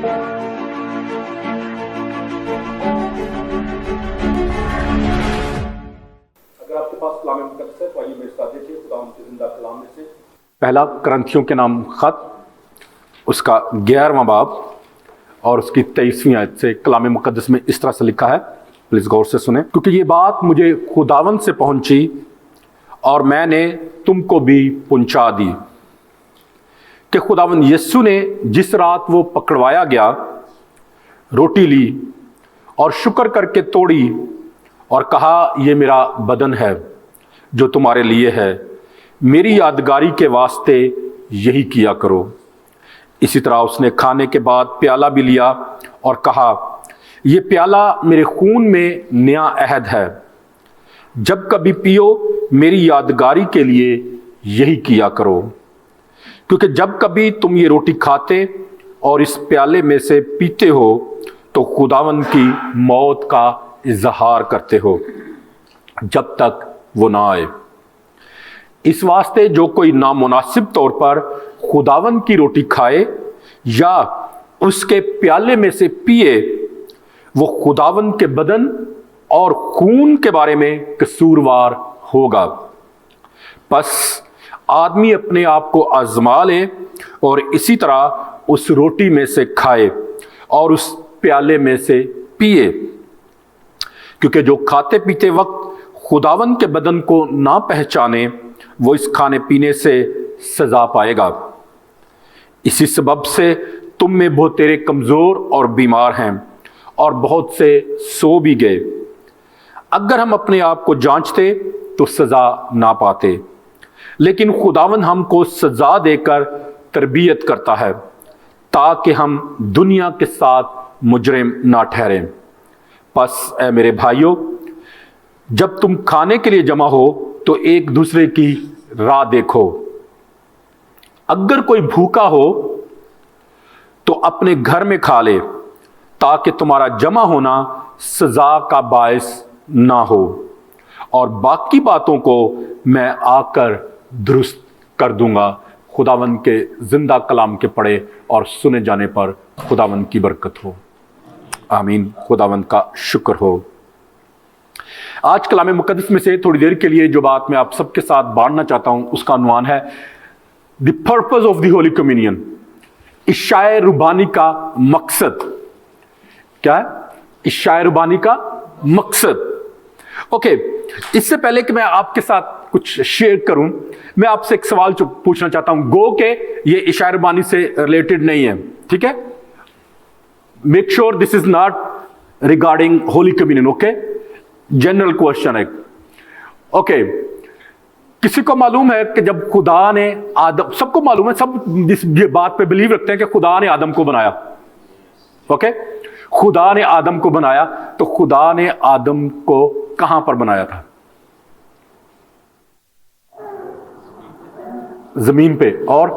अगर आपके पास कलाम मुक़द्दस है तो आइए मेरे साथ देखिए खुदा के जिंदा कलाम में से पहला करंथियों के नाम खत, उसका 11वां बाब और उसकी 23वीं आयत से कलाम मुक़द्दस में इस तरह से लिखा है। प्लीज़ गौर से सुने, क्योंकि ये बात मुझे खुदावन से पहुंची और मैंने तुमको भी पहुंचा दी कि खुदावन यीशु ने जिस रात वो पकड़वाया गया रोटी ली और शुक्र करके तोड़ी और कहा, ये मेरा बदन है जो तुम्हारे लिए है, मेरी यादगारी के वास्ते यही किया करो। इसी तरह उसने खाने के बाद प्याला भी लिया और कहा, ये प्याला मेरे खून में नया अहद है, जब कभी पियो मेरी यादगारी के लिए यही किया करो। क्योंकि जब कभी तुम ये रोटी खाते और इस प्याले में से पीते हो तो खुदावन की मौत का इजहार करते हो जब तक वो ना आए। इस वास्ते जो कोई नामुनासिब तौर पर खुदावन की रोटी खाए या उसके प्याले में से पिए, वो खुदावन के बदन और खून के बारे में कसूरवार होगा। बस आदमी अपने आप को आजमा ले और इसी तरह उस रोटी में से खाए और उस प्याले में से पिए, क्योंकि जो खाते पीते वक्त खुदावन के बदन को ना पहचाने वो इस खाने पीने से सजा पाएगा। इसी सबब से तुम में बहुत तेरे कमजोर और बीमार हैं और बहुत से सो भी गए। अगर हम अपने आप को जांचते तो सजा ना पाते, लेकिन खुदावन हमको सजा देकर तरबियत करता है ताकि हम दुनिया के साथ मुजरिम ना ठहरें। बस ऐ मेरे भाइयों, जब तुम खाने के लिए जमा हो तो एक दूसरे की राह देखो। अगर कोई भूखा हो तो अपने घर में खा ले, ताकि तुम्हारा जमा होना सजा का बायस ना हो, और बाकी बातों को मैं आकर दुरुस्त कर दूंगा। खुदावन के जिंदा कलाम के पढ़े और सुने जाने पर खुदावन की बरकत हो। आमीन। खुदावन का शुक्र हो। आज कलाम मुक़द्दस में से थोड़ी देर के लिए जो बात मैं आप सबके साथ बांटना चाहता हूं उसका उन्वान है the purpose of the holy communion. इशाए रुबानी का मकसद क्या है? इशाए रुबानी का मकसद। ओके, इससे पहले कि मैं आपके साथ कुछ शेयर करूं, मैं आपसे एक सवाल पूछना चाहता हूं। गो के ये इशाए रुबानी से रिलेटेड नहीं है, ठीक है? Make sure this is not regarding holy communion. Okay, general question है। ओके, किसी को मालूम है कि जब खुदा ने आदम, सबको मालूम है, सब इस बात पे बिलीव रखते हैं कि खुदा ने आदम को बनाया। ओके, खुदा ने आदम को बनाया, तो खुदा ने आदम को कहां पर बनाया था? जमीन पे, और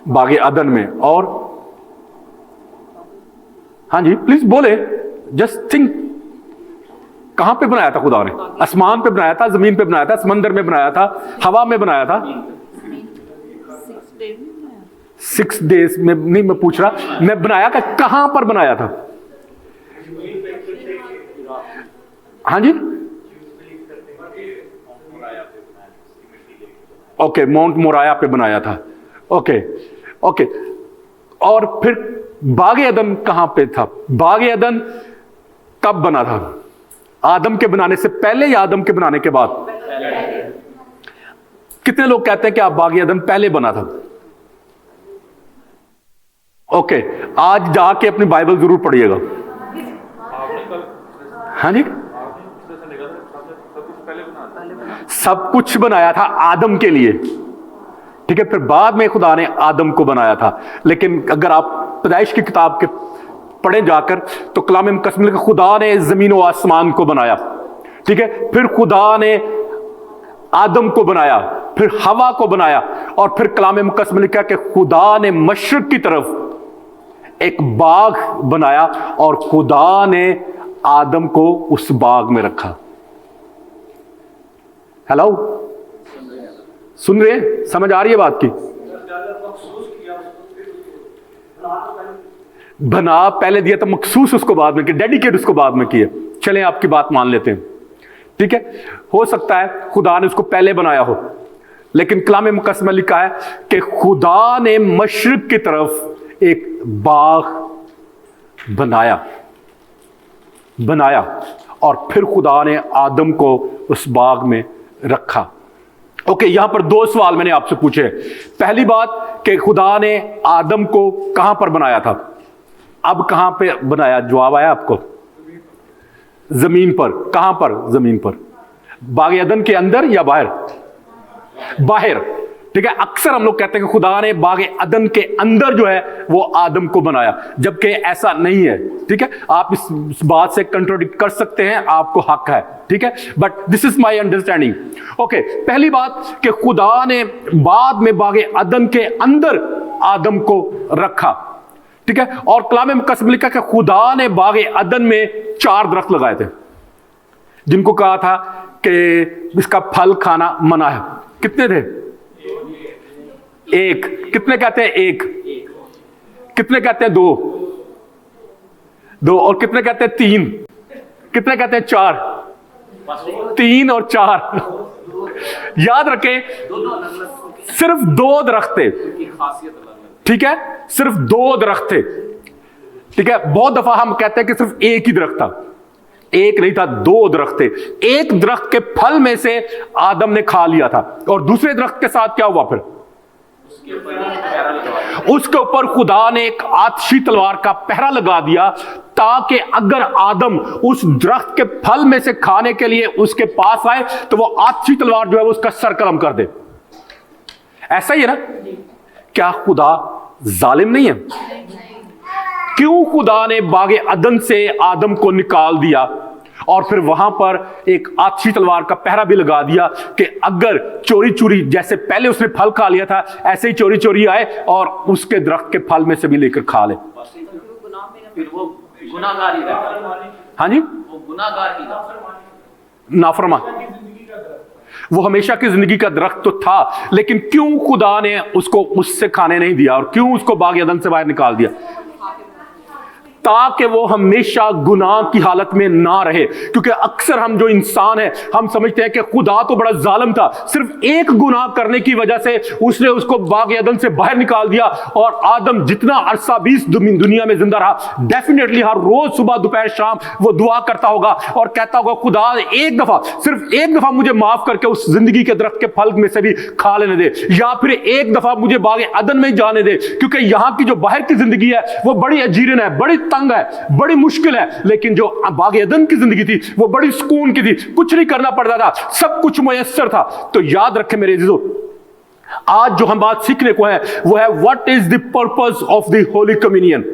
बागे अदन में, और हाँ जी प्लीज बोले, जस्ट थिंक, कहां पे बनाया था खुदा ने? आसमान पे बनाया था, जमीन पे बनाया था, समंदर में बनाया था, हवा में बनाया था? 6 डेज में नहीं, मैं पूछ रहा, मैं बनाया था कहां पर बनाया था? हाँ जी, ओके, माउंट मोराया पे बनाया था। ओके ओके, और फिर बागे अदन कहां पे था? बागे अदन कब बना था? आदम के बनाने से पहले या आदम के बनाने के बाद? कितने लोग कहते हैं कि आप बागे अदन पहले बना था? ओके, आज जाके अपनी बाइबल जरूर पढ़िएगा। हाँ जी, सब कुछ बनाया था आदम के लिए, ठीक है? फिर बाद में खुदा ने आदम को बनाया था। लेकिन अगर आप पैदाइश की किताब के पढ़े जाकर तो कलाम मुक़द्दस में खुदा ने जमीन और आसमान को बनाया, ठीक है? फिर खुदा ने आदम को बनाया, फिर हवा को बनाया, और फिर कलाम मुक़द्दस में लिखा कि खुदा ने मशरिक की तरफ एक बाग बनाया और खुदा ने आदम को उस बाग में रखा। हेलो, सुन रहे हैं? समझ आ रही है बात की? बना पहले दिया था, मखसूस उसको बाद में किया, डेडिकेट उसको बाद में किया। चलें आपकी बात मान लेते हैं, ठीक है। हो सकता है खुदा ने उसको पहले बनाया हो, लेकिन कलाम मुकद्दस में लिखा है कि खुदा ने मशरिक की तरफ एक बाग बनाया और फिर खुदा ने आदम को उस बाग में रखा। ओके, यहां पर दो सवाल मैंने आपसे पूछे। पहली बात कि खुदा ने आदम को कहां पर बनाया था, अब कहां पे बनाया? जवाब आया आपको, जमीन पर। कहां पर? जमीन पर। बाग अदन के अंदर या बाहर? बाहर, ठीक है। अक्सर हम लोग कहते हैं कि खुदा ने बाग अदन के अंदर जो है वो आदम को बनाया, जबकि ऐसा नहीं है, ठीक है। आप इस बात से कंट्रोडिक्ट कर सकते हैं, आपको हक है, ठीक है, but this is my understanding. Okay, पहली बात कि खुदा ने बाद में बाग अदन के अंदर आदम को रखा, ठीक है। और कलाम मुकद्दस में लिखा कि खुदा ने बाग अदन में 4 दरख्त लगाए थे, जिनको कहा था कि इसका फल खाना मना है। कितने थे? 1। कितने कहते हैं 1? कितने कहते हैं 2? और कितने कहते हैं 3? कितने कहते हैं 4? 3 और 4। याद रखें, सिर्फ 2 दरख्त थे, ठीक है, सिर्फ 2 दरख्त थे, ठीक है। बहुत दफा हम कहते हैं कि सिर्फ 1 ही दरख्त था, 1 नहीं था, 2 दरख्त थे। 1 दरख्त के फल में से आदम ने खा लिया था, और दूसरे दरख्त के साथ क्या हुआ? फिर उसके ऊपर खुदा ने एक आतिशी तलवार का पहरा लगा दिया, ताकि अगर आदम उस दरख्त के फल में से खाने के लिए उसके पास आए तो वो आतिशी तलवार जो है वो उसका सर कलम कर दे। ऐसा ही है ना? क्या खुदा जालिम नहीं है? क्यों खुदा ने बागे अदन से आदम को निकाल दिया और फिर वहां पर एक आतिशी तलवार का पहरा भी लगा दिया कि अगर चोरी चोरी, जैसे पहले उसने फल खा लिया था, ऐसे ही चोरी चोरी आए और उसके दरख्त के फल में से भी लेकर खा ले? फिर वो गुनाहगार ही रहता। हाँ जी, वो गुनाहगार ही, नाफरमान। वो हमेशा की जिंदगी का दरख्त तो था, लेकिन क्यों खुदा ने उसको उससे खाने नहीं दिया और क्यों उसको बाग अदन से बाहर निकाल दिया? ताकि वो हमेशा गुनाह की हालत में ना रहे। क्योंकि अक्सर हम जो इंसान है, हम समझते हैं कि खुदा तो बड़ा जालिम था, सिर्फ एक गुनाह करने की वजह से उसने उसको बाग अदन से बाहर निकाल दिया, और आदम जितना अरसा 20 दुनिया में जिंदा रहा, डेफिनेटली हर रोज सुबह दोपहर शाम वो दुआ करता होगा और कहता होगा, खुदा एक दफा, सिर्फ एक दफा मुझे माफ करके उस जिंदगी के दरख्त के फल में से भी खा लेने दे, या फिर एक दफा मुझे बाग अदन में जाने दे, क्योंकि यहां की जो बाहर की जिंदगी है वो बड़ी अजीरन है, बड़ी तंग है, बड़ी मुश्किल है, लेकिन जो बाग अदन की जिंदगी थी वो बड़ी सुकून की थी, कुछ नहीं करना पड़ता था, सब कुछ मुयस्सर था। तो याद रखें मेरे अजीजों, आज जो हम बात सीखने को है वो है what is the purpose of the holy communion.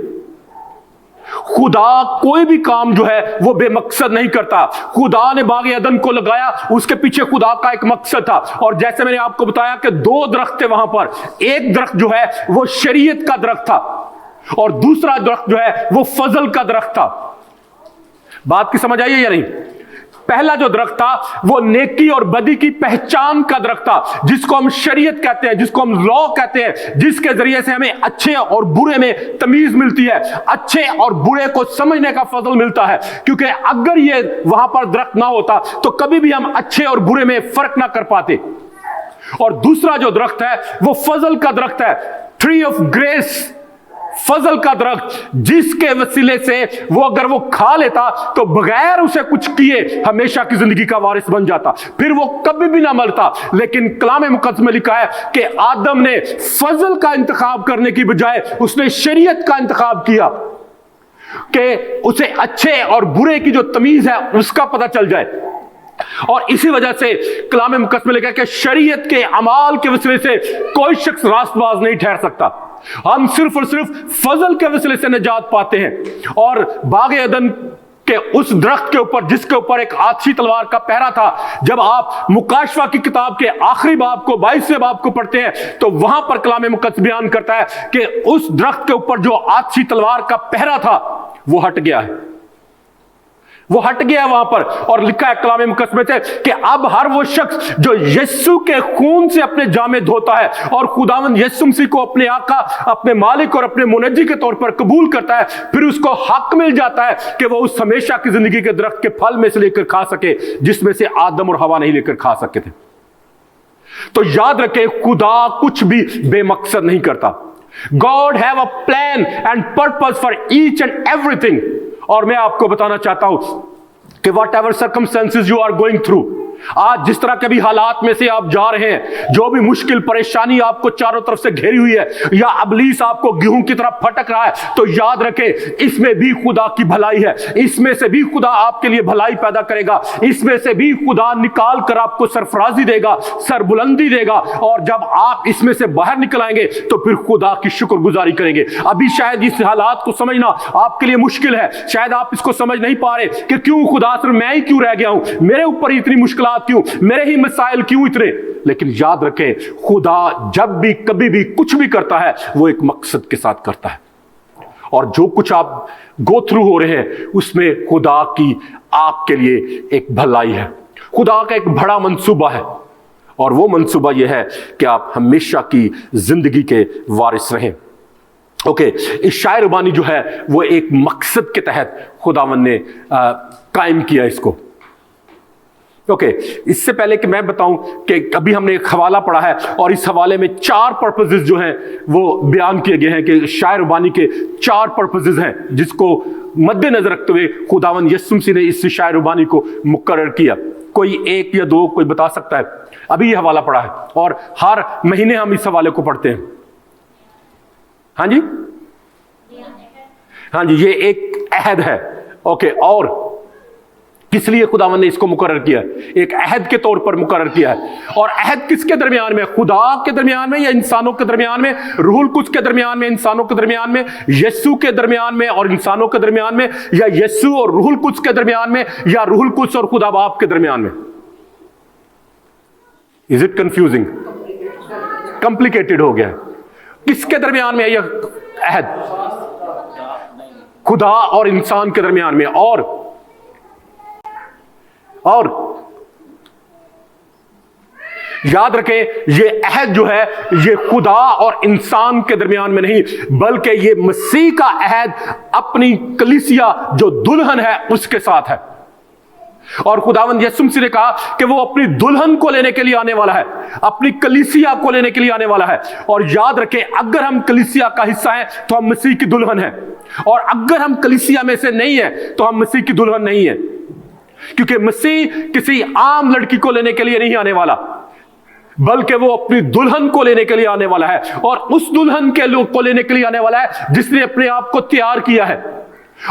खुदा कोई भी काम जो है वो बेमकसद नहीं करता। खुदा ने बाग अदन को लगाया, उसके पीछे खुदा का एक मकसद था, और जैसे मैंने आपको बताया कि 2 दरख्त थे वहां पर, एक दरख्त जो है वो शरीयत का दरख्त था और दूसरा दरख्त जो है वो फजल का दरख्त था। बात की समझ आई है या नहीं? पहला जो दरख्त था वो नेकी और बदी की पहचान का दरख्त था, जिसको हम शरीयत कहते हैं, जिसको हम लॉ कहते हैं, जिसके जरिए से हमें अच्छे और बुरे में तमीज मिलती है, अच्छे और बुरे को समझने का फजल मिलता है। क्योंकि अगर ये वहां पर दरख्त ना होता तो कभी भी हम अच्छे और बुरे में फर्क ना कर पाते। और दूसरा जो दरख्त है वो फजल का दरख्त है, ट्री ऑफ ग्रेस, फजल का दरख्त, जिसके वसीले से वो अगर वो खा लेता तो बगैर उसे कुछ किए हमेशा की जिंदगी का वारिस बन जाता, फिर वो कभी भी ना मरता। लेकिन कलाम मुकद्दस में लिखा है कि आदम ने फजल का इंतखाब करने की बजाय उसने शरीयत का इंतखाब किया, कि उसे अच्छे और बुरे की जो तमीज है उसका पता चल जाए। और इसी वजह से कलाम मुकद्दस में लिखा है कि शरीयत के अमाल के वसीले से कोई शख्स रास्तबाज नहीं ठहर सकता। हम सिर्फ और सिर्फ फजल के वसीले से निजात पाते हैं। और बाग अदन के उस दरख्त के ऊपर, जिसके ऊपर एक आतिशी तलवार का पहरा था, जब आप मुकाशवा की किताब के आखिरी बाब को, 22वें बाब को पढ़ते हैं, तो वहां पर कलाम मुकद्दस बयान करता है कि उस दरख्त के ऊपर जो आतिशी तलवार का पहरा था वो हट गया है। वो हट गया वहां पर, और लिखा है कलाम मुकद्दस में से कि अब हर वो शख्स जो यीशु के खून से अपने जामे धोता है और खुदावंद यीशु मसीह को अपने आका, अपने मालिक और अपने मुनज्जी के तौर पर कबूल करता है, फिर उसको हक मिल जाता है कि वो उस हमेशा की जिंदगी के दरख्त के फल में से लेकर खा सके जिसमें से आदम और हवा नहीं लेकर खा सके थे। तो याद रखें, खुदा कुछ भी बेमकसद नहीं करता। God have a plan and purpose for each and everything. और मैं आपको बताना चाहता हूं कि whatever circumstances you are going through, आज जिस तरह के भी हालात में से आप जा रहे हैं, जो भी मुश्किल परेशानी आपको चारों तरफ से घेरी हुई है, या अबलीस आपको गेहूं की तरफ फटक रहा है, तो याद रखें इसमें भी खुदा की भलाई है। इसमें से भी खुदा आपके लिए भलाई पैदा करेगा, इसमें से भी खुदा निकाल कर आपको सरफराजी देगा, सरबुलंदी देगा। और जब आप इसमें से बाहर निकल आएंगे तो फिर खुदा की शुक्रगुजारी करेंगे। अभी शायद इस हालात को समझना आपके लिए मुश्किल है, शायद आप इसको समझ नहीं पा रहे कि क्यों खुदा, सिर्फ मैं ही क्यों रह गया हूं, मेरे ऊपर इतनी मुश्किल क्यों, मेरे ही मसाइल क्यों इतने। लेकिन याद रखें, खुदा जब भी कभी भी कुछ भी करता है वो एक मकसद के साथ करता है, और जो कुछ आप गो थ्रू हो रहे हैं उसमें खुदा की आपके लिए एक भलाई है, खुदा का एक बड़ा मंसूबा है, और वो मंसूबा यह है कि आप हमेशा की जिंदगी के वारिस रहें। ओके, इस शायर बानी जो है वो एक मकसद के तहत खुदावन ने कायम किया इसको। ओके, इससे पहले कि मैं बताऊं कि अभी हमने एक हवाला पढ़ा है, और इस हवाले में 4 पर्पसेस जो हैं वो बयान किए गए हैं कि शायर बानी के 4 पर्पसेस हैं जिसको मद्देनजर रखते हुए खुदावन यीशु मसीह ने इस शायर बानी को मुकर्रर किया। कोई 1 या 2 कोई बता सकता है? अभी ये हवाला पढ़ा है और हर महीने हम इस हवाले को पढ़ते हैं। हाँ जी, हाँ जी, ये एक अहद है। ओके, और किस लिए खुदावन ने इसको मुकर्रर किया? एक अहद के तौर पर मुकर्रर किया है। और अहद किसके दरमियान में? खुदा के दरमियान में या इंसानों के दरमियान में? रूहुल कुद्स के दरमियान में, इंसानों के दरमियान में? यीशु के दरमियान में और इंसानों के दरमियान में? या यीशु और रूहुल कुद्स के दरमियान में? या रूहुल कुद्स और खुदा बाप के दरमियान में? Is it confusing? कॉम्प्लिकेटेड हो गया है। किसके दरमियान में है यह अहद? खुदा और इंसान के दरमियान में। और याद रखें, ये अहद जो है ये खुदा और इंसान के दरमियान में नहीं, बल्कि ये मसीह का अहद अपनी कलीसिया जो दुल्हन है उसके साथ है। और खुदावंद यीशु मसीह ने कहा कि वो अपनी दुल्हन को लेने के लिए आने वाला है, अपनी कलीसिया को लेने के लिए आने वाला है। और याद रखें, अगर हम कलीसिया का हिस्सा हैं तो हम मसीह की दुल्हन हैं, और अगर हम कलीसिया में से नहीं है तो हम मसीह की दुल्हन नहीं है। क्योंकि मसीह किसी आम लड़की को लेने के लिए नहीं आने वाला, बल्कि वो अपनी दुल्हन को लेने के लिए आने वाला है, और उस दुल्हन के लोग को लेने के लिए आने वाला है जिसने अपने आप को तैयार किया है।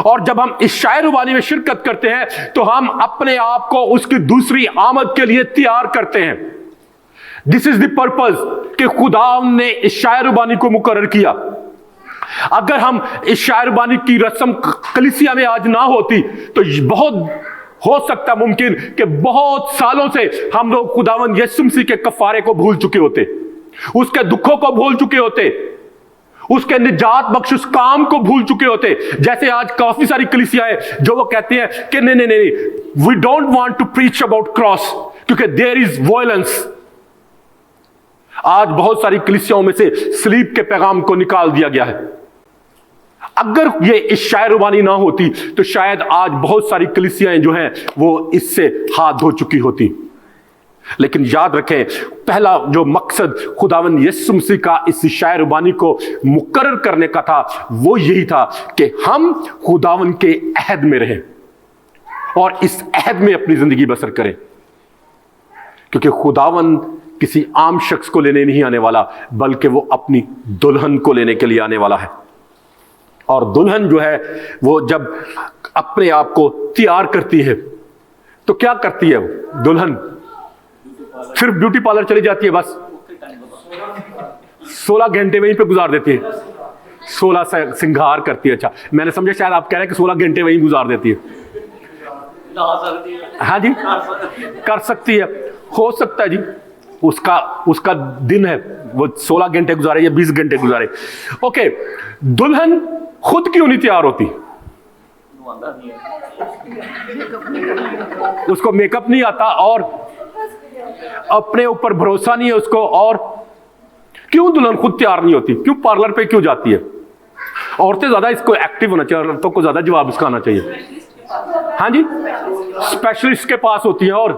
और जब हम इस शायरबानी में शिरकत करते हैं तो हम अपने आप को उसकी दूसरी आमद के लिए तैयार करते हैं। दिस इज द पर्पस कि खुदा ने इस शायरबानी को मुकर्रर किया। अगर हम इस शायरबानी की रस्म कलीसिया में आज ना होती तो बहुत हो सकता मुमकिन कि बहुत सालों से हम लोग खुदावंद यीशु मसीह के कफारे को भूल चुके होते, उसके दुखों को भूल चुके होते, उसके निजात बख्श उस काम को भूल चुके होते। जैसे आज काफी सारी कलीसियाएं जो वो कहती हैं कि नहीं नहीं नहीं, we don't want to preach about cross क्योंकि देयर इज वायलेंस। आज बहुत सारी कलीसियाओं में से सलीब के पैगाम को निकाल दिया गया है। अगर ये इस शायरबानी ना होती तो शायद आज बहुत सारी कलीसियाएं जो हैं वो इससे हाथ धो चुकी होती। लेकिन याद रखें, पहला जो मकसद खुदावंद यीशु मसीह का इस शायरबानी को मुकर्रर करने का था वो यही था कि हम खुदावंद के अहद में रहें और इस अहद में अपनी जिंदगी बसर करें। क्योंकि खुदावंद किसी आम शख्स को लेने नहीं आने वाला, बल्कि वो अपनी दुल्हन को लेने के लिए आने वाला है। और दुल्हन जो है वो जब अपने आप को तैयार करती है तो क्या करती है? वो दुल्हन सिर्फ ब्यूटी पार्लर चली जाती है, बस 16 घंटे वहीं पे गुजार देती है, 16 श्रृंगार करती है। अच्छा, मैंने समझा शायद आप कह रहे हैं कि 16 घंटे वहीं गुजार देती है। हाँ जी, कर सकती है, हो सकता है जी, उसका दिन है, वो 16 घंटे गुजारे या 20 घंटे गुजारे। ओके, दुल्हन खुद क्यों नहीं तैयार होती? उसको मेकअप नहीं आता और अपने ऊपर भरोसा नहीं है उसको, और क्यों दुल्हन खुद तैयार नहीं होती, क्यों पार्लर पे क्यों जाती है? औरतें ज्यादा इसको एक्टिव होना चाहिए, औरतों को ज्यादा जवाब इसका आना चाहिए। हाँ जी, स्पेशलिस्ट के पास होती है। और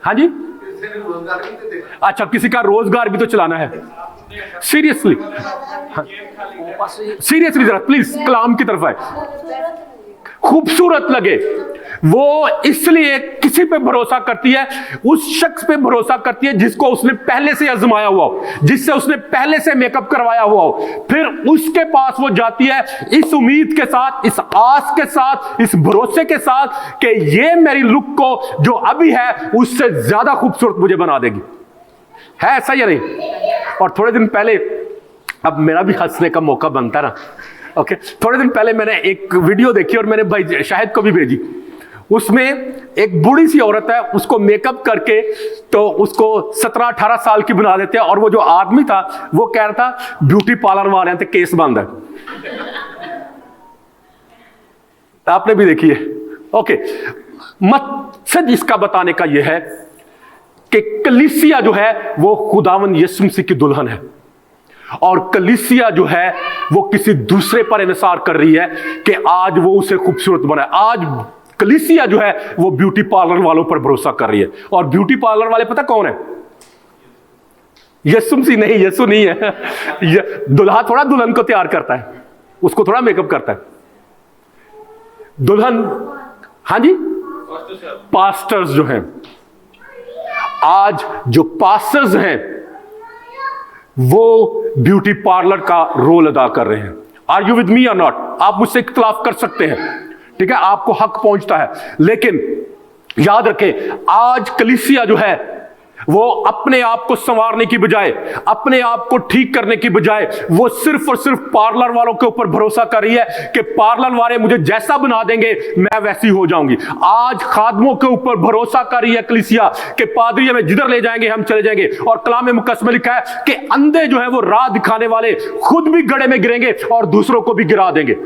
हाँ जी, अच्छा, किसी का रोजगार भी तो चलाना है। सीरियसली, सीरियसली जरा प्लीज कलाम की तरफ आए। खूबसूरत लगे, वो इसलिए किसी पे भरोसा करती है, उस शख्स पे भरोसा करती है जिसको उसने पहले से आजमाया हुआ हो, जिससे उसने पहले से मेकअप करवाया हुआ हो। फिर उसके पास वो जाती है इस उम्मीद के साथ, इस आस के साथ, इस भरोसे के साथ कि ये मेरी लुक को जो अभी है उससे ज्यादा खूबसूरत मुझे बना देगी। है ऐसा या नहीं? और थोड़े दिन पहले, अब मेरा भी हंसने का मौका बनता ना, ओके, थोड़े दिन पहले मैंने एक वीडियो देखी और मैंने भाई शाहिद को भी भेजी। उसमें एक बूढ़ी सी औरत है, उसको मेकअप करके तो उसको 17-18 साल की बना देते हैं, और वो जो आदमी था वो कह रहा था ब्यूटी पार्लर वाले थे, केस बंद है। आपने भी देखी है, ओके। मकसद इसका बताने का यह है कि कलीसिया जो है वो खुदावन यीशु मसीह की दुल्हन है, और कलीसिया जो है वो किसी दूसरे पर इंसार कर रही है कि आज वो उसे खूबसूरत बनाए। आज कलीसिया जो है वो ब्यूटी पार्लर वालों पर भरोसा कर रही है, और ब्यूटी पार्लर वाले पता कौन है? यीशु मसीह नहीं, यीशु नहीं है। दुल्हा थोड़ा दुल्हन को तैयार करता है, उसको थोड़ा मेकअप करता है दुल्हन। हाँ जी, पास्टर्स जो हैं, आज जो पास्टर्स हैं वो ब्यूटी पार्लर का रोल अदा कर रहे हैं। आर यू विद मी और नॉट? आप मुझसे इख्तिलाफ कर सकते हैं, ठीक है, आपको हक पहुंचता है, लेकिन याद रखें आज कलीसिया जो है वो अपने आप को संवारने की बजाय, अपने आप को ठीक करने की बजाय, वो सिर्फ और सिर्फ पार्लर वालों के ऊपर भरोसा कर रही है कि पार्लर वाले मुझे जैसा बना देंगे मैं वैसी हो जाऊंगी। आज खादमों के ऊपर भरोसा कर रही है कलीसिया कि पादरी हमें जिधर ले जाएंगे हम चले जाएंगे। और कलाम मुकद्दस में लिखा है कि अंधे जो है वो राह दिखाने वाले खुद भी गड्ढे में गिरेंगे और दूसरों को भी गिरा देंगे।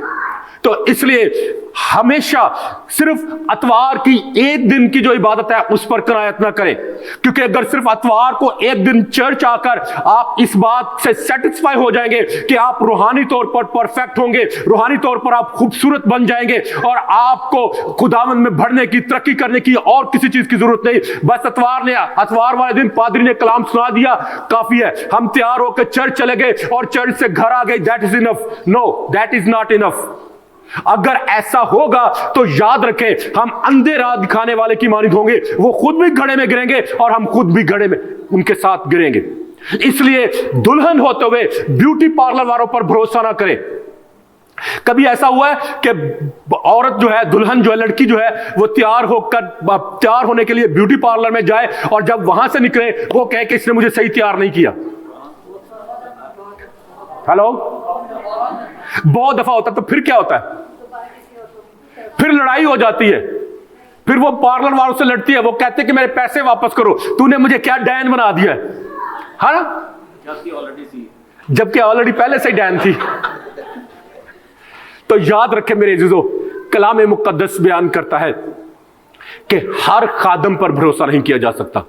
तो इसलिए हमेशा सिर्फ अतवार की एक दिन की जो इबादत है उस पर कनायत ना करें, क्योंकि अगर सिर्फ अतवार को एक दिन चर्च आकर आप इस बात से सेटिस्फाई हो जाएंगे कि आप रूहानी तौर पर परफेक्ट होंगे, रूहानी तौर पर आप खूबसूरत बन जाएंगे और आपको खुदावंद में बढ़ने की, तरक्की करने की और किसी चीज की जरूरत नहीं, बस अतवार वाले दिन पादरी ने कलाम सुना दिया काफी है, हम तैयार होकर चर्च चले गए और चर्च से घर आ गए, that is enough. No, that is not enough. अगर ऐसा होगा तो याद रखें हम अंधे राह दिखाने वाले की मानिंद होंगे, वो खुद भी घड़े में गिरेंगे और हम खुद भी घड़े में उनके साथ गिरेंगे। इसलिए दुल्हन होते हुए ब्यूटी पार्लर वालों पर भरोसा ना करें। कभी ऐसा हुआ है कि औरत जो है, दुल्हन जो है, लड़की जो है वो तैयार होने के लिए ब्यूटी पार्लर में जाए और जब वहां से निकले वो कहे कि इसने मुझे सही तैयार नहीं किया? हेलो, बहुत दफा होता है। तो फिर क्या होता है? फिर लड़ाई हो जाती है, फिर वो पार्लर वालों से लड़ती है, वो कहते हैं कि मेरे पैसे वापस करो, तूने मुझे क्या डैन बना दिया है, हाँ? जबकि ऑलरेडी पहले से डैन थी। तो याद रखें मेरे अजीजों, कलाम मुकद्दस बयान करता है कि हर खादम पर भरोसा नहीं किया जा सकता,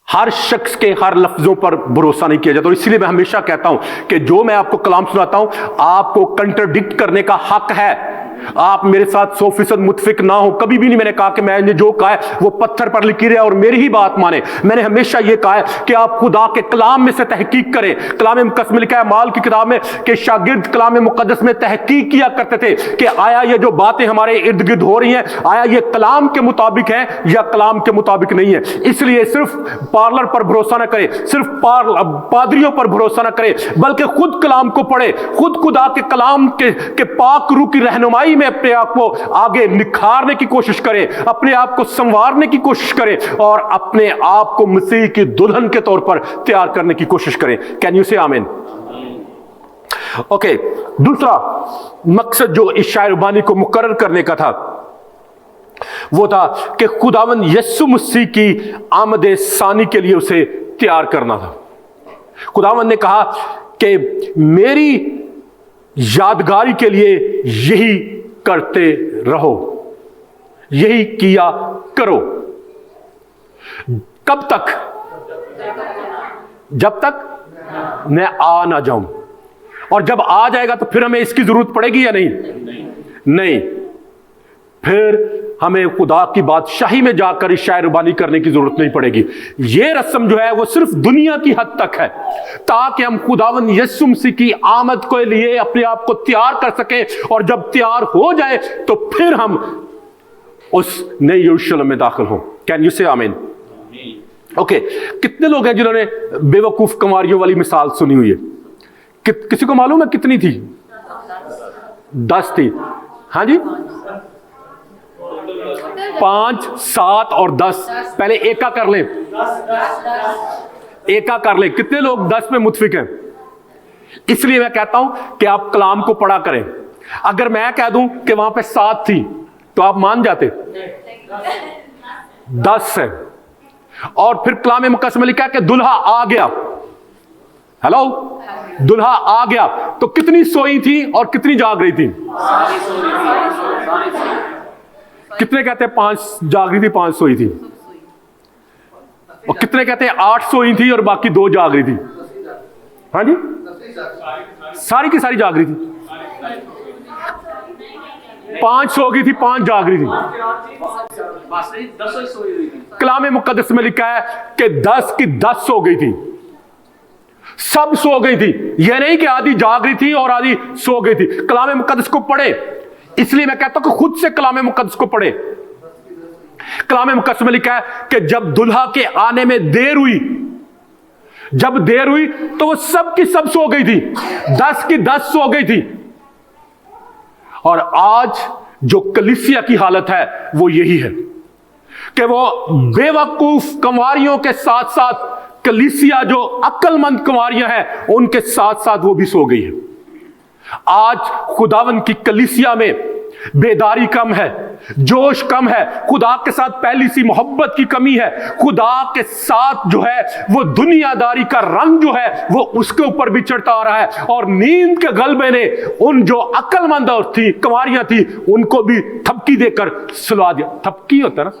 हर शख्स के हर लफ्जों पर भरोसा नहीं किया जाता। और इसलिए मैं हमेशा कहता हूं कि जो मैं आपको कलाम सुनाता हूं आपको कंट्राडिक्ट करने का हक है। आप मेरे साथ 100% मुत्फिक ना हो। कभी भी नहीं मैंने कहा कि मैंने जो कहा है वो पत्थर पर लिखी रहे और मेरी ही बात माने। मैंने हमेशा यह कहा है कि आप खुदा के कलाम में से तहकीक करें। कलाम मुकद्दस में लिखा है माल की किताब में कि शागिर्द कलाम मुकद्दस में तहकीक किया करते थे कि आया ये जो बातें हमारे इर्द गिर्द हो रही हैं, आया ये कलाम के मुताबिक है या कलाम के मुताबिक नहीं है। इसलिए सिर्फ पार्लर पर भरोसा ना करें, सिर्फ पादरियों पर भरोसा ना करें, बल्कि खुद कलाम को पढ़े, खुद खुदा के कलाम के पाक रूह की रहनुमाई में अपने आप को आगे निखारने की कोशिश करें, अपने आप को संवारने की कोशिश करें और अपने आप को मसीह की दुल्हन के तौर पर तैयार करने की कोशिश करें। कैन यू से आमीन? ओके, दूसरा मकसद जो इस शायरबानी को मुकर्रर करने का था वो था कि खुदावंद यीशु मसीह की आमद सानी के लिए उसे तैयार करना था। खुदावंद ने कहा कि मेरी यादगारी के लिए यही करते रहो, यही किया करो। कब तक? जब तक मैं आ ना जाऊं। और जब आ जाएगा तो फिर हमें इसकी जरूरत पड़ेगी या नहीं? नहीं। फिर हमें खुदा की बादशाही में जाकर इस शायरबानी करने की जरूरत नहीं पड़ेगी। यह रस्म जो है वो सिर्फ दुनिया की हद तक है, ताकि हम खुदावन यीशु मसीह की आमद के लिए अपने आप को तैयार कर सके। और जब तैयार हो जाए तो फिर हम उस नए यरूशलेम में दाखिल हों। कैन यू से आमीन? ओके, कितने लोग हैं जिन्होंने बेवकूफ कुंवारियों वाली मिसाल सुनी हुई है? किसी को मालूम है कितनी थी? 10 थी। हाँ जी, 5, 7 और 10। पहले एका कर लें, एका कर लें। कितने लोग 10 में मुत्फिक हैं? इसलिए मैं कहता हूं कि आप कलाम को पढ़ा करें। अगर मैं कह दूं कि वहां पे 7 थी तो आप मान जाते? 10 है। और फिर कलाम मुकद्दस में लिखा है कि दुल्हा आ गया। हेलो, दुल्हा आ गया। तो कितनी सोई थी और कितनी जाग रही थी? कितने कहते हैं 5 जाग रही थी, 5 सोई थी? और कितने कहते हैं 8 सोई थी और बाकी 2 जाग रही थी? हाँ जी, सारी की सारी जाग रही थी। 5 सो गई थी, 5 जाग रही थी। कलाम मुकद्दस में लिखा है कि 10 की 10 सो गई थी, सब सो गई थी। यह नहीं कि आधी जाग रही थी और आधी सो गई थी। कलाम मुकद्दस को पढ़े। इसलिए मैं कहता हूं कि खुद से कलाम मुकद्दस को पढ़े। कलाम मुकद्दस में लिखा है कि जब दुल्हा के आने में देर हुई, जब देर हुई तो वो सब की सब सो गई थी, 10 की 10 सो गई थी। और आज जो कलीसिया की हालत है वो यही है कि वो बेवकूफ कुंवारियों के साथ साथ कलीसिया जो अक्लमंद कुंवारियां हैं उनके साथ साथ वो भी सो गई है। आज खुदावन की कलीसिया में बेदारी कम है, जोश कम है, खुदा के साथ पहली सी मोहब्बत की कमी है। खुदा के साथ जो है वो दुनियादारी का रंग जो है वो उसके ऊपर भी चढ़ता आ रहा है। और नींद के गलबे ने उन जो अक्लमंद थी, कुंवारियां थी, उनको भी थपकी देकर सुला दिया। थपकी होता है ना,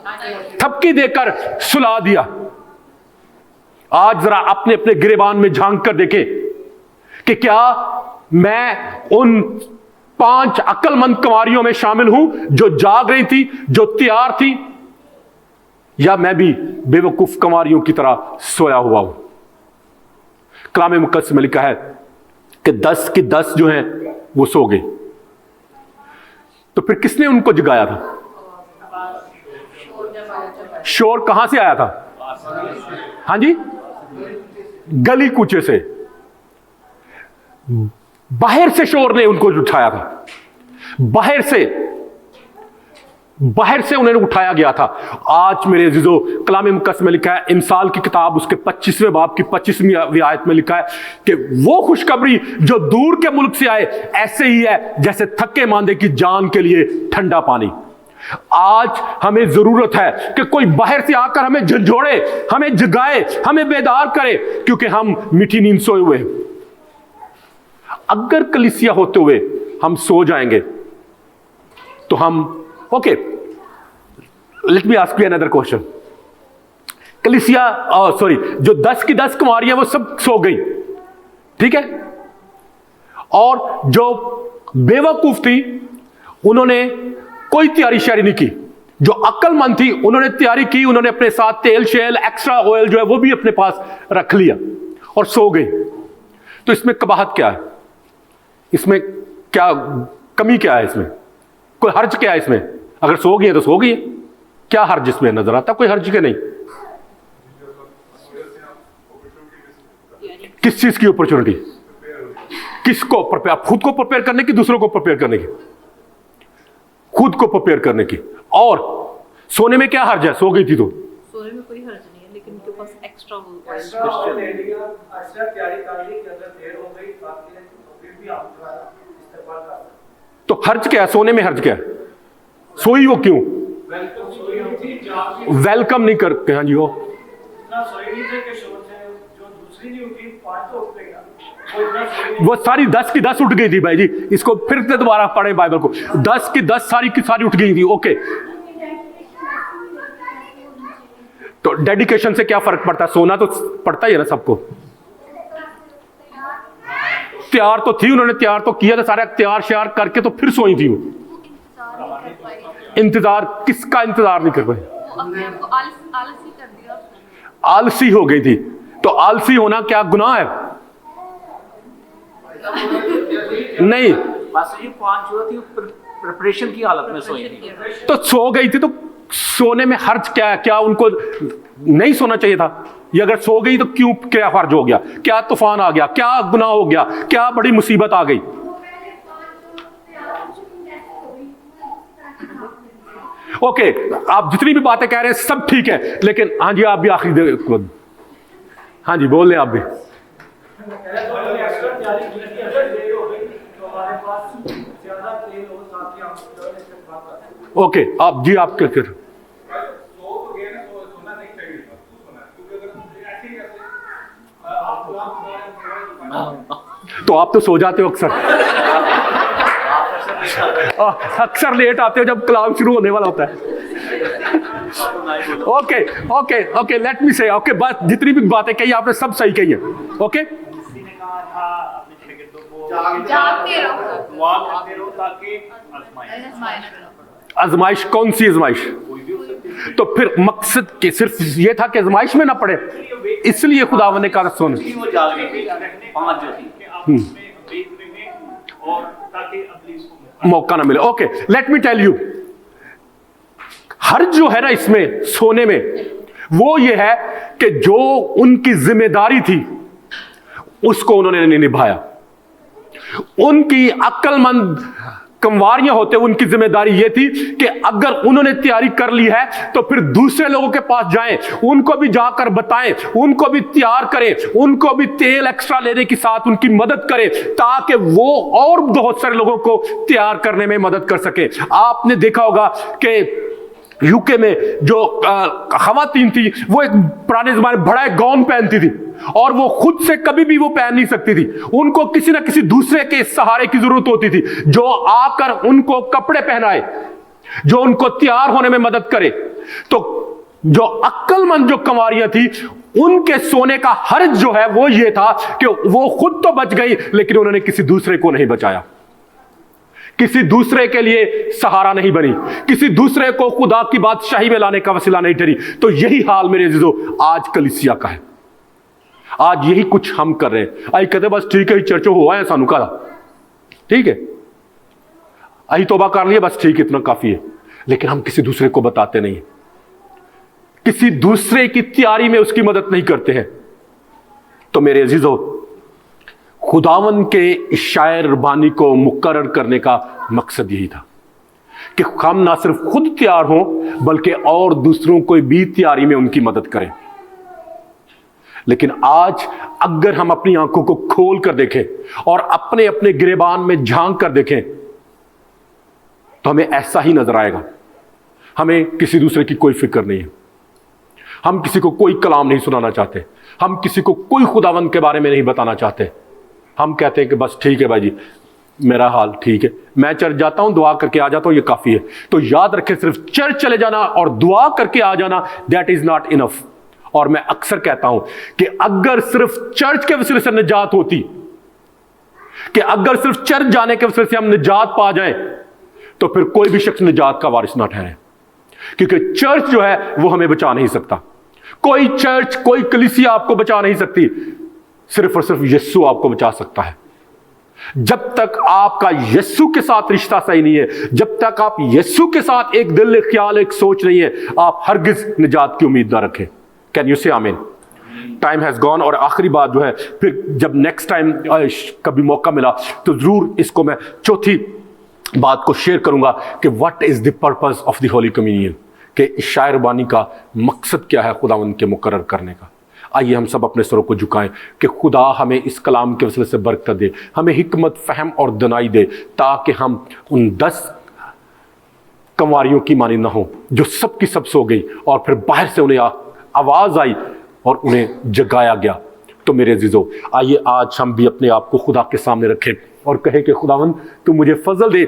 थपकी देकर सुला दिया। आज जरा अपने अपने गिरेबान में झांक कर देखे कि क्या मैं उन 5 अक्लमंद कुंवारियों में शामिल हूं जो जाग रही थी, जो तैयार थी, या मैं भी बेवकूफ कुंवारियों की तरह सोया हुआ हूं? कलाम मुकद्दस में लिखा है कि 10 की 10 जो हैं वो सो गए। तो फिर किसने उनको जगाया था? शोर कहां से आया था? हाँ जी, गली कूचे से, बाहर से शोर ने उनको उठाया था। बाहर से उन्हें उठाया गया था। आज मेरे अजीजों, कलाम मुकद्दस में लिखा है, इमसाल की किताब उसके 25वें बाब की 25वीं आयत में लिखा है कि वो खुशखबरी जो दूर के मुल्क से आए ऐसे ही है जैसे थके मांदे की जान के लिए ठंडा पानी। आज हमें जरूरत है कि कोई बाहर से आकर हमें झंझोड़े, हमें जगाए, हमें बेदार करे, क्योंकि हम मीठी नींद सोए हुए हैं। अगर कलीसिया होते हुए हम सो जाएंगे तो हम okay, let me ask you another question. कलीसिया सॉरी, जो 10 की 10 कुंवारियां वो सब सो गई, ठीक है, और जो बेवकूफ थी उन्होंने कोई तैयारी शारी नहीं की। जो अक्लमंद थी उन्होंने तैयारी की, उन्होंने अपने साथ तेल शेल एक्स्ट्रा ऑयल जो है वो भी अपने पास रख लिया और सो गई। तो इसमें कबाहत क्या है? इसमें क्या कमी क्या है? इसमें कोई हर्ज क्या है? इसमें अगर सो गई है तो सो गई है, क्या हर्ज इसमें नजर आता? कोई हर्ज के नहीं। किस चीज की अपॉर्चुनिटी? किसको प्रिपेयर? खुद को प्रिपेयर करने की, दूसरों को प्रिपेयर करने की? खुद को प्रिपेयर करने की। और सोने में क्या हर्ज है? सो गई थी तो सोने में कोई हर्ज नहीं है, लेकिन उनके पास एक्स्ट्रा तो हर्ज क्या है? सोने में हर्ज क्या है? सोई वो क्यों? वेलकम नहीं करते। हाँ जी, हो वो सारी 10 की 10 उठ गई थी भाई जी, इसको फिर से दोबारा पढ़े बाइबल को, 10 की 10 सारी की सारी उठ गई थी। ओके, तो डेडिकेशन से क्या फर्क पड़ता है? सोना तो पड़ता ही है ना सबको। तैयार तो थी, उन्होंने तैयार तो किया था, सारा तैयार श्यार करके तो फिर सोई थी वो। इंतजार किसका इंतजार नहीं कर पाई? आलसी कर दिया, आलसी हो गई थी। तो आलसी होना क्या गुनाह है? नहीं, बस ये 5 जो थी प्रिपरेशन की हालत में सोई थी। तो सो गई थी, तो सोने में हर्ज क्या है? क्या उनको नहीं सोना चाहिए था? ये अगर सो गई तो क्यों, क्या हर्ज हो गया? क्या तूफान आ गया? क्या गुनाह हो गया? क्या बड़ी मुसीबत आ गई? ओके, आप जितनी भी बातें कह रहे हैं सब ठीक है, लेकिन हाँ जी आप भी आखिरी हाँ जी बोल लें आप भी। ओके, आप जी आप क्या कर? तो आप तो सो जाते हो अक्सर। अक्सर लेट आते हो जब कलाम शुरू होने वाला होता है। ओके ओके ओके, लेट मी से, ओके, बस जितनी भी बातें कही आपने सब सही कही है। ओके, जागते रहो ताकि आजमाइश कौन सी आजमाइश? तो फिर मकसद के सिर्फ ये था कि आजमाइश में ना पड़े, इसलिए खुदावंद ने कहा सोने वो जाग गई थी 5 जो थी और ताकि मौका ना मिले। Okay, let me tell you, हर जो है ना इसमें सोने में, वो ये है कि जो उनकी जिम्मेदारी थी उसको उन्होंने नहीं निभाया। उनकी अक्लमंद कंवारियां होते, उनकी जिम्मेदारी यह थी कि अगर उन्होंने तैयारी कर ली है तो फिर दूसरे लोगों के पास जाएं, उनको भी जाकर बताएं, उनको भी तैयार करें, उनको भी तेल एक्स्ट्रा लेने के साथ उनकी मदद करें, ताकि वो और बहुत सारे लोगों को तैयार करने में मदद कर सके। आपने देखा होगा कि यूके में जो खवातीन थी, वो एक पुराने जमाने बड़ा एक गाउन पहनती थी और वो खुद से कभी भी वो पहन नहीं सकती थी। उनको किसी ना किसी दूसरे के सहारे की जरूरत होती थी, जो आकर उनको कपड़े पहनाए, जो उनको तैयार होने में मदद करे। तो जो अक्लमंद जो कंवारियां थी, उनके सोने का हर्ज जो है वो ये था कि वो खुद तो बच गई, लेकिन उन्होंने किसी दूसरे को नहीं बचाया, किसी दूसरे के लिए सहारा नहीं बनी, किसी दूसरे को खुदा की बादशाही में लाने का वसीला नहीं ठहरी। तो यही हाल मेरे अजीजों आज कलीसिया का है। आज यही कुछ हम कर रहे हैं। आई कहते बस ठीक है, चर्चो हुआ है सानू का, ठीक है, आई तोबा कर लिया, बस ठीक, इतना काफी है। लेकिन हम किसी दूसरे को बताते नहीं, किसी दूसरे की तैयारी में उसकी मदद नहीं करते हैं। तो मेरे अजीजों, खुदावन के शायर बानी को मुकर्रर करने का मकसद यही था कि हम ना सिर्फ खुद तैयार हों, बल्कि और दूसरों को भी तैयारी में उनकी मदद करें। लेकिन आज अगर हम अपनी आंखों को खोल कर देखें और अपने अपने गिरेबान में झांक कर देखें, तो हमें ऐसा ही नजर आएगा। हमें किसी दूसरे की कोई फिक्र नहीं है, हम किसी को कोई कलाम नहीं सुनाना चाहते, हम किसी को कोई खुदावंद के बारे में नहीं बताना चाहते। हम कहते हैं कि बस ठीक है भाई जी, मेरा हाल ठीक है, मैं चर्च जाता हूं, दुआ करके आ जाता हूं, ये काफी है। तो याद रखें, सिर्फ चर्च चले जाना और दुआ करके आ जाना, दैट इज नॉट इनफ। और मैं अक्सर कहता हूं कि अगर सिर्फ चर्च के वसीले से निजात होती, कि अगर सिर्फ चर्च जाने के वसीले से हम निजात पा जाएं, तो फिर कोई भी शख्स निजात का वारिस ना ठहरे, क्योंकि चर्च जो है वो हमें बचा नहीं सकता। कोई चर्च, कोई कलीसिया आपको बचा नहीं सकती, सिर्फ और सिर्फ यीशु आपको बचा सकता है। जब तक आपका यीशु के साथ रिश्ता सही नहीं है, जब तक आप यीशु के साथ एक दिल, एक ख्याल, एक सोच नहीं है, आप हरगिज निजात की उम्मीद ना रखें। कैन यू से आमीन? Time has gone. और आखिरी बात जो है, फिर जब नेक्स्ट टाइम कभी मौका मिला तो जरूर इसको मैं चौथी बात को शेयर करूंगा कि what is the purpose of the holy communion, कि शायर बानी का मकसद क्या है खुदावंद के मुकर्रर करने का। आइए हम सब अपने सरों को झुकाएं कि खुदा हमें इस कलाम के वसीले से बरकत दे, हमें हिकमत, फहम और दनाई दे, ताकि हम उन 10 कंवारियों की मानी ना हो जो सब की सब सो गई और फिर बाहर से उन्हें आवाज आई और उन्हें जगाया गया। तो मेरे अजीजों, आइए आज हम भी अपने आप को खुदा के सामने रखें और कहें कि खुदावन तू मुझे फजल दे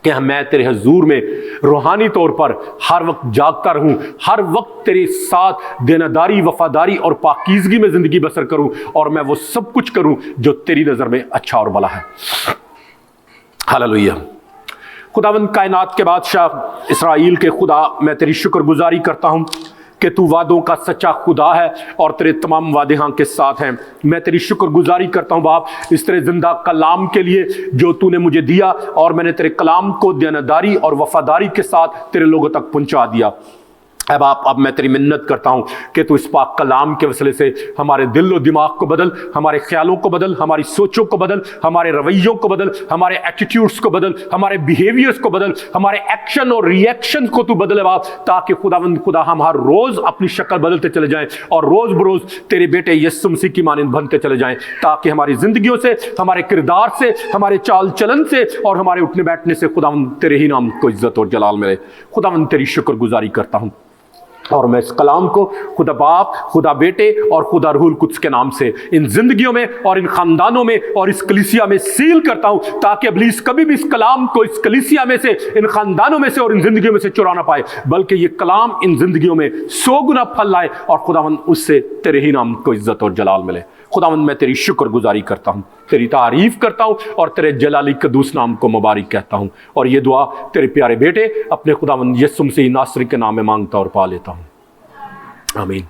कि मैं तेरे हजूर में रूहानी तौर पर हर वक्त जागता रहूं, हर वक्त तेरे साथ देनदारी, वफादारी और पाकीज़गी में ज़िंदगी बसर करूं, और मैं वो सब कुछ करूं जो तेरी नज़र में अच्छा और भला है। हालेलुया। खुदावंद कायनात के बादशाह, इस्राएल के खुदा, मैं तेरी शुक्रगुजारी करता हूं कि तू वादों का सच्चा खुदा है और तेरे तमाम वादे हाँ के साथ हैं। मैं तेरी शुक्रगुजारी करता हूँ बाप इस तेरे जिंदा कलाम के लिए जो तूने मुझे दिया, और मैंने तेरे कलाम को देनदारी और वफादारी के साथ तेरे लोगों तक पहुँचा दिया। अब आप, अब मैं तेरी मिन्नत करता हूँ कि तू इस पाक कलाम के वसीले से हमारे दिल और दिमाग को बदल, हमारे ख्यालों को बदल, हमारी सोचों को बदल, हमारे रवैयों को बदल, हमारे एटीट्यूड्स को बदल, हमारे बिहेवियर्स को बदल, हमारे एक्शन और रिएक्शन को तू बदले बाप, ताकि खुदावंद खुदा हम हर रोज अपनी शक्ल बदलते चले जाएं और रोज बरोज तेरे बेटे यीशु मसीह की मानिंद बनते चले जाएं, ताकि हमारी जिंदगियों से, हमारे किरदार से, हमारे चाल चलन से और हमारे उठने बैठने से खुदावंद तेरे ही नाम को इज्जत और जलाल मिले। खुदावंद तेरी शुक्रगुजारी करता हूँ, और मैं इस कलाम को खुदा बाप, खुदा बेटे और खुदा रूहुल कुद्स के नाम से इन जिंदगियों में और इन खानदानों में और इस कलीसिया में सील करता हूं, ताकि इब्लीस कभी भी इस कलाम को इस कलीसिया में से, इन खानदानों में से और इन जिंदगियों में से चुरा ना पाए, बल्कि ये कलाम इन जिंदगियों में 100 गुना फल लाए और खुदावंद उससे तेरे ही नाम को इज्जत और जलाल मिले। खुदावंद मैं तेरी शुक्रगुजारी करता हूँ, तेरी तारीफ करता हूँ और तेरे जलाली कदूस नाम को मुबारक कहता हूँ, और ये दुआ तेरे प्यारे बेटे अपने खुदावंद यीशु मसीह नासरी के नाम में मांगता और पा लेता हूँ। आमीन।